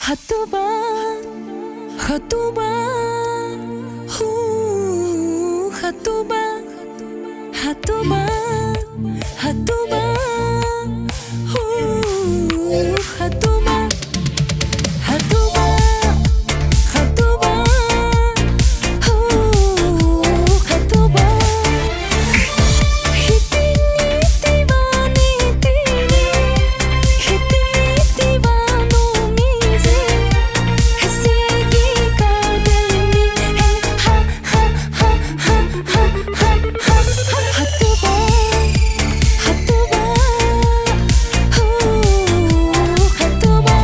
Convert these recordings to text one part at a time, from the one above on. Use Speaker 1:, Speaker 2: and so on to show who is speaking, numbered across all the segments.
Speaker 1: Hatuba, hatuba, hatuba, hatuba, hatuba, hatuba, hatuba, hatuba, hatuba. Hitini divani tini, hitini divano mize, hesigi kadalmi hai ha ha ha ha ha ha ha. Hatuba, hatuba, hatuba.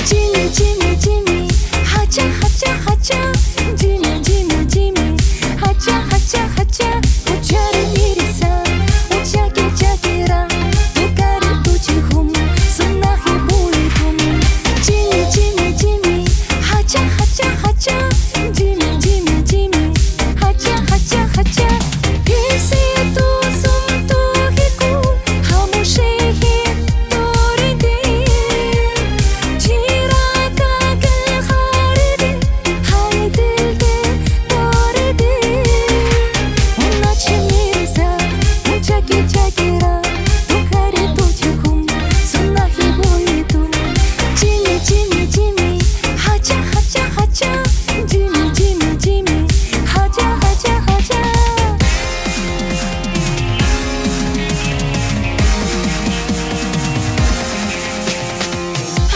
Speaker 1: Jimmy, Jimmy, Jimmy, hacha, hacha, hacha. Jimmy, Jimmy, Jimmy, hacha, hacha, hacha. Uchari irisa, uchaki chakira, tukari tuchihum, sunahi buitum. Jimmy, Jimmy, Jimmy, hacha, hacha, hacha. Jimmy, Jimmy, Jimmy, hacha, hacha, hacha. Isi tu sum tu hiku, hamushi hi toridi. Jira kagal haridi, hai dil ke toridi. Unachi mirza, uchaki chakira, tukari tuchhum, sunahi boitum. Jimmy, Jimmy, Jimmy, hacha, hacha, hacha. Jimmy, Jimmy, Jimmy, hacha, hacha, hacha.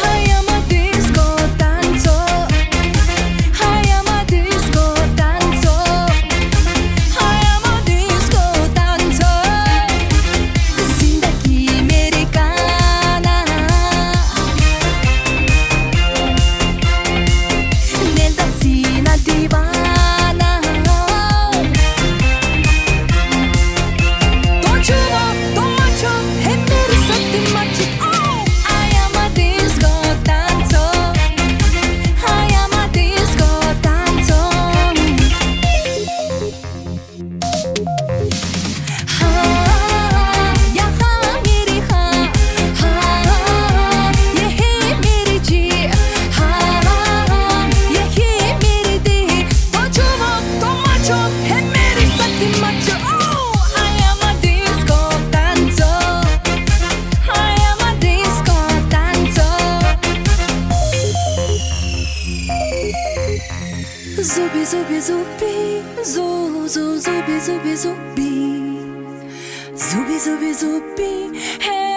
Speaker 1: I am a disco dancer. I am a disco dancer. I am a disco dancer. Zindagi mere gaana nel sina divana. Don't you know, don't much hai mere satti much. Oh, I am a disco dancer. I am a disco dancer. हाँ, यहाँ मेरी हाँ, यही मेरी जी, यही मेरी दी. तो छुओ, तो मचो, है मेरी सच्ची मचो. Oh, I am a disco dancer. I am a disco dancer. Zubi, zubi, zubi, zubi, zubi, zubi. Zubi, zubi, zubi, hey.